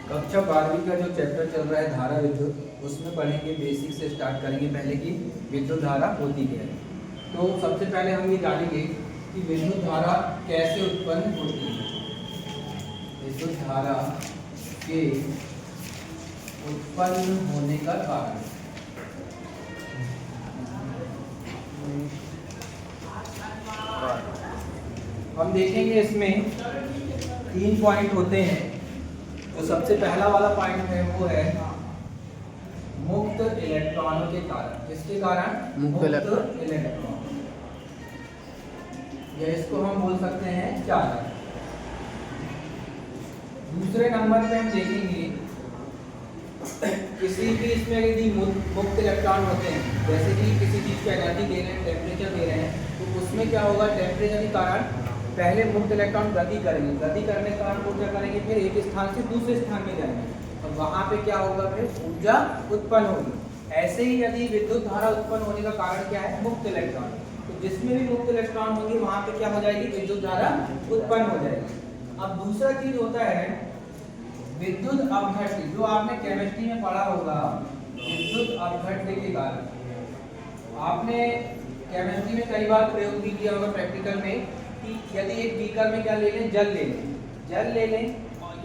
कक्षा 12वीं का जो चैप्टर चल रहा है धारा विद्युत, उसमें पढ़ेंगे, बेसिक से स्टार्ट करेंगे पहले कि विद्युत धारा होती क्या है। तो सबसे पहले हम ये जानेंगे कि विद्युत धारा कैसे उत्पन्न होती है। विद्युत धारा के उत्पन्न होने का कारण। हम देखेंगे इसमें 3 पॉइंट होते हैं। तो सबसे पहला वाला पॉइंट है वो है मुक्त इलेक्ट्रॉनों के कारण। किसके कारण? मुक्त इलेक्ट्रॉन, या इसको हम बोल सकते हैं चालक। दूसरे नंबर पे हम देखेंगे किसी भी इसमें यदि मुक्त इलेक्ट्रॉन होते हैं, जैसे कि किसी चीज की एनर्जी दे रहे हैं, टेम्परेचर दे रहे हैं, तो उसमें क्या होगा, टेम्परेचर के कारण पहले मुक्त इलेक्ट्रॉन गति करेंगे, गति करने के कारण वो क्या करेंगे, फिर एक स्थान से दूसरे स्थान में जाएंगे और वहां पे क्या होगा, फिर ऊर्जा उत्पन्न होगी। ऐसे ही यदि विद्युत धारा उत्पन्न होने का कारण क्या है, मुक्त इलेक्ट्रॉन, तो जिसमें भी मुक्त इलेक्ट्रॉन होंगे वहां पे क्या हो जाएगी, विद्युत धारा उत्पन्न हो जाएगी। अब दूसरा चीज होता है विद्युत अपघट्य, जो आपने केमिस्ट्री में पढ़ा होगा, विद्युत अपघट्य के कारण। आपने केमिस्ट्री में कई बार प्रयोग भी किया होगा प्रैक्टिकल में कि यदि एक बीकर में क्या ले लें, जल ले लें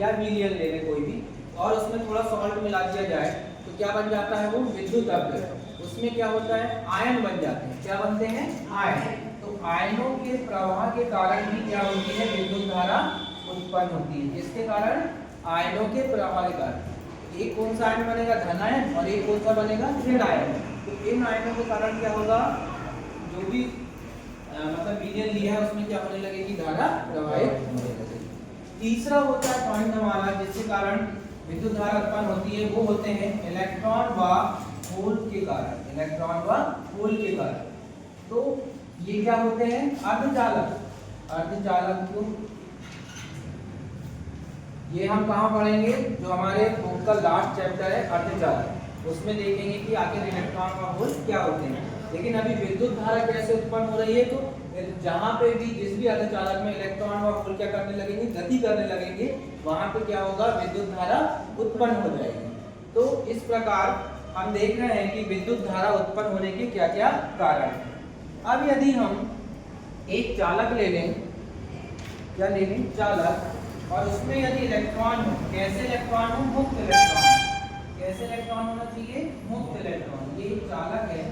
या विलियन ले लें कोई भी, और उसमें थोड़ा सॉल्ट मिला दिया जाए तो क्या बन जाता है, वो विद्युत अपघट्य। उसमें क्या होता है, आयन बन जाते हैं। क्या बनते हैं, आयन। तो आयनों के प्रवाह के कारण भी क्या होती है, विद्युत धारा उत्पन्न होती है। इसके कारण आयनों के प्रवाह के कारण एक कौन सा आयन बनेगा, धन आयन, और एक कौन सा बनेगा, ऋण आयन। तो इन आयनों के कारण क्या होगा, जो भी मतलब विलियन लिया है उसमें क्या होने लगेगी, धारा प्रवाहित होने लगेगी। तीसरा होता है पॉइंट हमारा जिसके कारण विद्युत धारा उत्पन्न होती है, वो होते हैं इलेक्ट्रॉन व होल के कारण। इलेक्ट्रॉन व होल के कारण। तो ये क्या होते हैं, अर्धचालक। अर्धचालक को ये हम कहाँ पढ़ेंगे, जो हमारे बुक का लास्ट चैप्टर है अर्धचालक, उसमें देखेंगे कि आखिर इलेक्ट्रॉन व होल क्या होते हैं। लेकिन अभी विद्युत धारा कैसे उत्पन्न हो रही है, तो जहां पे भी जिस भी अर्धचालक में इलेक्ट्रॉन व होल क्या करने लगेंगे, गति करने लगेंगे, वहां पे क्या होगा, विद्युत धारा उत्पन्न हो जाएगी। तो इस प्रकार हम देख रहे हैं कि विद्युत धारा उत्पन्न होने के क्या क्या कारण हैं। अब यदि हम एक चालक ले लें, क्या ले लें, चालक, और उसमें यदि इलेक्ट्रॉन हो, कैसे इलेक्ट्रॉन हो, मुक्त इलेक्ट्रॉन। कैसे इलेक्ट्रॉन होना चाहिए, मुक्त इलेक्ट्रॉन। ये चालक है,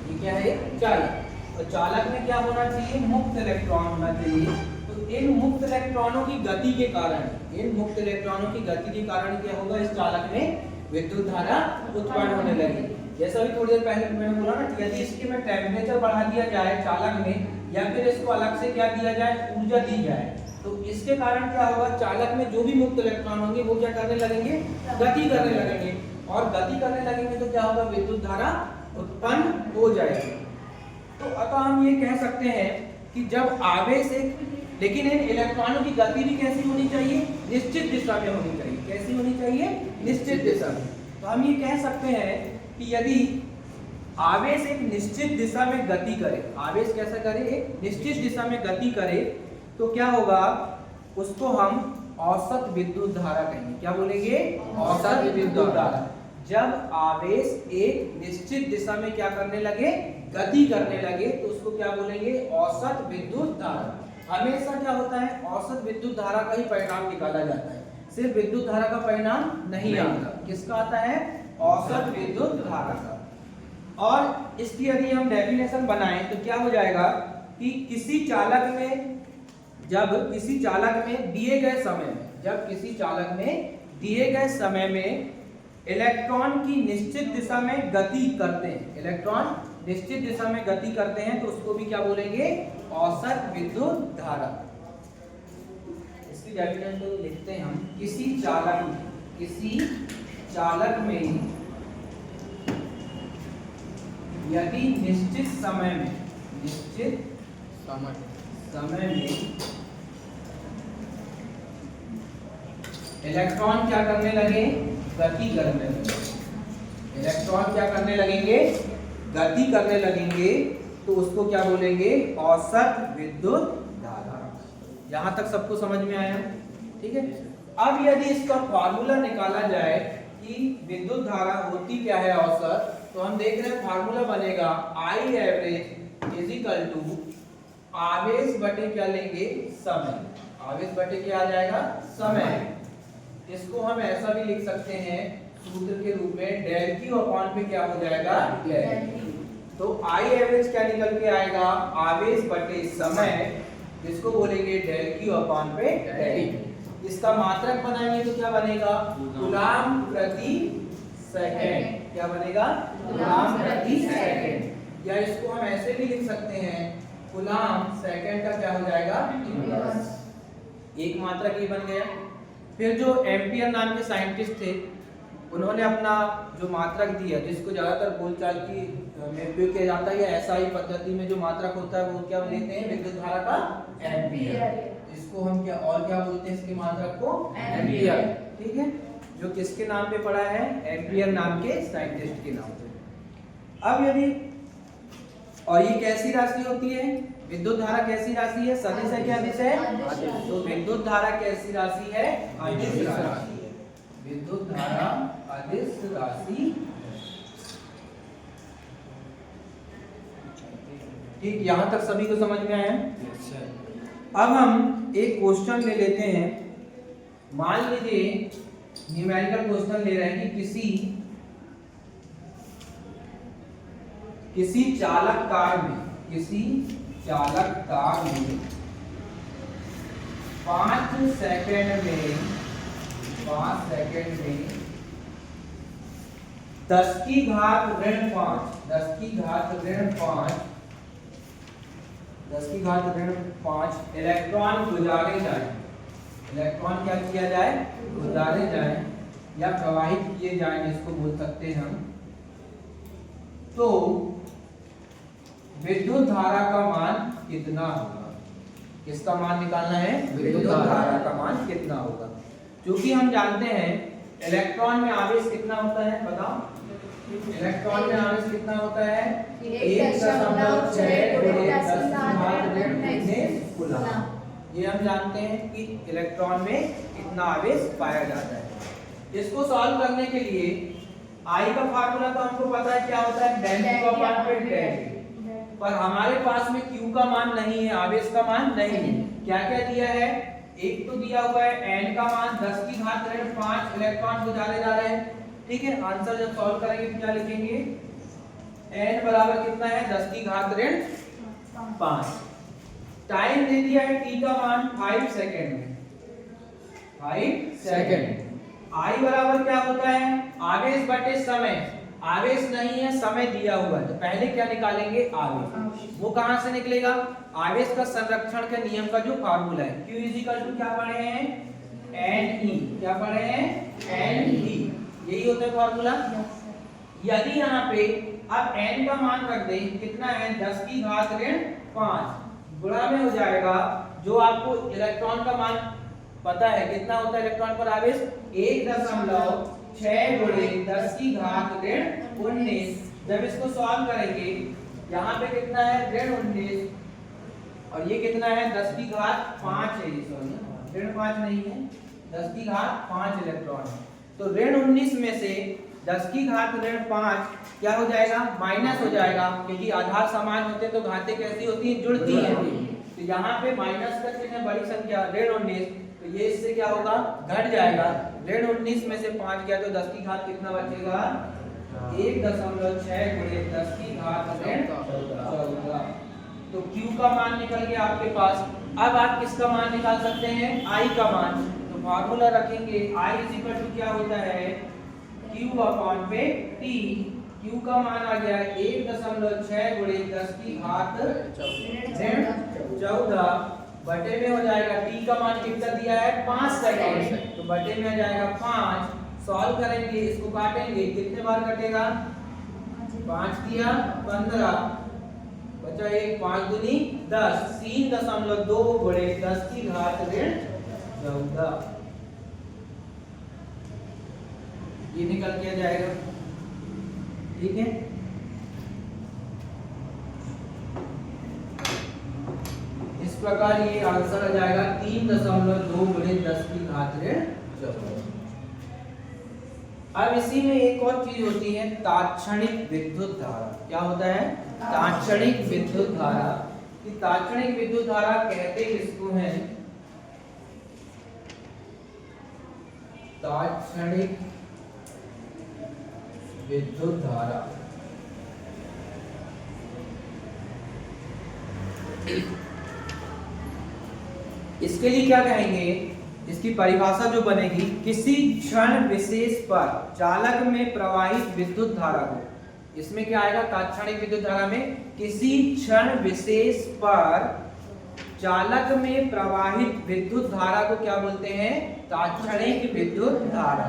ये क्या है, चालक। तो चालक में क्या होना चाहिए, मुक्त इलेक्ट्रॉन होना चाहिए। तो इन मुक्त इलेक्ट्रॉनों की गति के कारण, इन मुक्त इलेक्ट्रॉनों की गति के कारण क्या होगा, इस चालक में विद्युत धारा उत्पन्न होने लगेगी। जैसा भी थोड़ी देर पहले मैंने बोला ना, यदि इसके में टेम्परेचर बढ़ा दिया जाए चालक में, या फिर इसको अलग से क्या दिया जाए, ऊर्जा दी जाए, तो इसके कारण क्या होगा, चालक में जो भी मुक्त इलेक्ट्रॉन होंगे वो क्या करने लगेंगे, गति करने लगेंगे, और गति करने लगेंगे तो क्या होगा, विद्युत धारा उत्पन्न हो जाएगी। तो अतः हम ये कह सकते हैं कि जब आवेश एक, लेकिन इन इलेक्ट्रॉनों की गति भी कैसी होनी चाहिए, निश्चित दिशा में होनी चाहिए। कैसी होनी चाहिए, निश्चित दिशा में। तो हम ये कह सकते हैं कि यदि आवेश एक निश्चित दिशा में गति करे, आवेश कैसा करे, एक निश्चित दिशा में गति करे, तो क्या होगा, उसको हम औसत विद्युत धारा कहेंगे। क्या बोलेंगे, औसत विद्युत धारा। जब आवेश एक निश्चित दिशा में क्या करने लगे, गति करने लगे, तो उसको क्या बोलेंगे, औसत विद्युत धारा। हमेशा क्या होता है, औसत विद्युत धारा का ही परिणाम निकाला जाता है, सिर्फ विद्युत धारा का परिणाम नहीं आता। किसका आता है, औसत विद्युत धारा का। और इसकी यदि हम डेफिनेशन बनाएं तो क्या हो जाएगा कि किसी चालक में, जब किसी चालक में दिए गए समय में, जब किसी चालक में दिए गए समय में इलेक्ट्रॉन की निश्चित दिशा में गति करते हैं, इलेक्ट्रॉन निश्चित दिशा में गति करते हैं, तो उसको भी क्या बोलेंगे, औसत विद्युत धारा। इसकी डेफिनेशन लिखते हैं हम, किसी चालक में यदि निश्चित समय में इलेक्ट्रॉन क्या करने लगे, गति करने लगे, इलेक्ट्रॉन क्या करने लगेंगे, गति करने लगेंगे, तो उसको क्या बोलेंगे, औसत विद्युत धारा। यहां तक सबको समझ में आया, ठीक है। अब यदि इसका फॉर्मूला निकाला जाए कि विद्युत धारा होती क्या है औसत, तो हम देख रहे हैं फॉर्मूला बनेगा I average is equal to आवेश बटे क्या लेंगे, समय। आवेश बटे क्या आ जाएगा, समय। इसको हम ऐसा भी लिख सकते हैं सूत्र के रूप में, डेल क्यू अपॉन पे क्या हो जाएगा, डेल। तो आई एवरेज क्या निकल के आएगा, आवेश बटे समय, जिसको बोलेंगे डेल क्यू अपॉन पे डेल। इसका मात्रक बनाएंगे तो क्या बनेगा, कूलाम प्रति सेकंड। क्या बनेगा, कूलाम प्रति सेकंड। या इसको हम ऐसे भी लिख सकते हैं, कूलाम सेकंड का क्या हो जाएगा, इनवर्स। एक मात्रक ये बन गया। फिर जो एम्पियर नाम के साइंटिस्ट थे, उन्होंने अपना जो मात्रक दिया, जिसको ज्यादातर बोलचाल की में उपयोग किया जाता है, या एसआई पद्धति में जो मात्रक होता है वो क्या लेते हैं, विद्युत धारा का एम्पियर। इसको हम क्या और क्या बोलते हैं, इसके मात्रक को एम्पियर। ठीक है, जो किसके नाम पे पड़ा है, एम्पियर नाम के साइंटिस्ट के नाम पे। अब यदि, और ये कैसी राशि होती है, विद्युत धारा कैसी राशि है, सदिश है क्या अदिश है, तो विद्युत धारा कैसी राशि है, अदिश राशि है। विद्युत धारा अदिश राशि। ठीक, यहां तक सभी को समझ में आया। अब हम एक क्वेश्चन ले लेते हैं। मान लीजिए न्यूमेरिकल क्वेश्चन ले रहे हैं कि किसी चालक कार में 5 सेकंड में 10 की घात ऋण 5 इलेक्ट्रॉन गुजारे जाए। इलेक्ट्रॉन क्या किया जाए, गुजारे जाए या प्रवाहित किए जाए, जिसको बोल सकते हैं हम। तो विद्युत धारा का मान कितना होगा, किसका मान निकालना है, विद्युत धारा का मान कितना होगा। क्योंकि हम जानते हैं इलेक्ट्रॉन में आवेश कितना होता है, बताओ। इलेक्ट्रॉन में आवेश कितना होता है, 1.6 कूलम। ये हम जानते हैं कि इलेक्ट्रॉन में कितना आवेश पाया जाता है। इसको सॉल्व करने के लिए आई का फार्मूला तो हमको पता है क्या होता है, डेल क्यू अपॉन पे डेल। पर हमारे पास में क्यू का मान नहीं है, आवेश का मान नहीं है। क्या क्या दिया है, एक तो दिया हुआ है n का मान 10 की घात ऋण 5 इलेक्ट्रॉन गुजारे जा रहे हैं। ठीक है, आंसर जब सॉल्व करेंगे तो क्या लिखेंगे, n बराबर कितना है, 10 की घात ऋण 5। टाइम दे दिया है t का मान 5 सेकंड में, 5 सेकंड। I बराबर क्या होता है, आवेश बटे समय। आवेश नहीं है, समय दिया हुआ है, तो पहले क्या निकालेंगे, आवेश। वो कहां से निकलेगा, आवेश का संरक्षण के नियम का जो फार्मूला है, Q इक्वल टू क्या पढ़े हैं, Ne। क्या पढ़े हैं, Ne। यही होता है फार्मूला। यदि यहाँ पे अब n का मान रख दें, कितना है, 10 की घात ऋण 5 गुणा में हो जाएगा, जो आपको इलेक्ट्रॉन का मान पता है कितना होता है इलेक्ट्रॉन पर आवेश, 1.6 गुणे 10 की घात ऋण 19। जब इसको सॉल्व करेंगे, यहाँ पे कितना है, ऋण 19, और ये कितना है, 10 की घात 5 है, सॉरी ऋण 5 नहीं है, 10 की घात 5 इलेक्ट्रॉन है। तो ऋण 19 में से 10 की घात ऋण 5 क्या हो जाएगा, माइनस हो जाएगा, क्योंकि आधार समान होते हैं तो घातें कैसी होती हैं, जुड़ती हैं। तो यहाँ पे माइनस का चिन्ह, बड़ी संख्या ऋण 19, तो ये इससे क्या होगा, घट जाएगा। ऋण 19 में से 5 गया तो 10 की घात कितना बचेगा, 1.6 गुणे 10 की घात ऋण 14। तो Q का मान निकल गया आपके पास। अब आप किसका मान निकाल सकते हैं, I का मान। तो फार्मूला रखेंगे, I इक्वल टू क्या होता है, Q अपॉन पे T। Q का मान आ गया 1.6 गुणे 10 की घात ऋण 14 बटे में हो जाएगा, T का मान कितना दिया है, 5 सेकंड, तो बटे में आ जाएगा 5। सॉल्व करेंगे, इसको काटेंगे, कितने बार कटेगा, 5 दिया 15, बचा 1, 5 दूनी 10, 3.2 गुणे 10 की घात ऋण 14। ये निकल के जाएगा। ठीक है, इस प्रकार ये आंसर आ जाएगा 3.2 गुणे 10 की घात ऋण अब इसी में एक और चीज होती है तात्क्षणिक विद्युत धारा। क्या होता है? तात्क्षणिक विद्युत धारा। कि तात्क्षणिक विद्युत धारा कहते किसको हैं? तात्क्षणिक विद्युत धारा। इसके लिए क्या कहेंगे? इसकी परिभाषा जो बनेगी, किसी क्षण विशेष पर चालक में प्रवाहित विद्युत धारा को, इसमें क्या आएगा? तात्क्षणिक विद्युत धारा में किसी क्षण विशेष पर चालक में प्रवाहित विद्युत धारा को क्या बोलते हैं? तात्क्षणिक विद्युत धारा।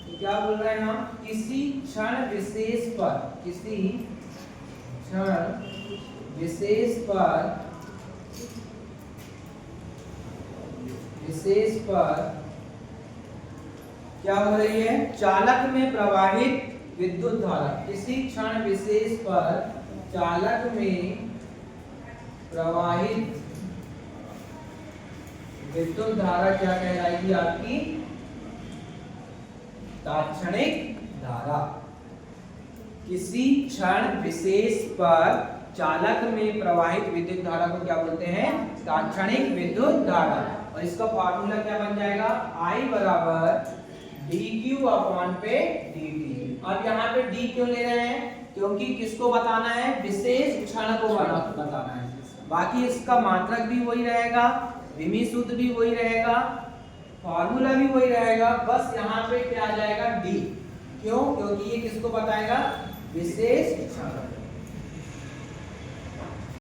तो क्या बोल रहे हैं हम? किसी क्षण विशेष पर, किसी क्षण विशेष पर क्या हो रही है? चालक में प्रवाहित विद्युत धारा। किसी क्षण विशेष पर चालक में प्रवाहित विद्युत धारा क्या कहलाएगी? आपकी तात्क्षणिक धारा। किसी क्षण विशेष पर चालक में प्रवाहित विद्युत धारा को क्या बोलते हैं? तात्क्षणिक विद्युत धारा। और इसका फार्मूला क्या बन जाएगा? I बराबर dq अपॉन पे dt। अब यहाँ पे d क्यों ले रहे हैं? क्योंकि किसको बताना है? विशेष क्षण को बताना है। बाकी इसका मात्रक भी वही रहेगा, विमी सूत्र भी वही रहेगा, फार्मूला भी वही रहेगा, बस यहाँ पे क्या आ जाएगा? d। क्यों? क्योंकि ये किसको बताएगा? विशेष क्षण।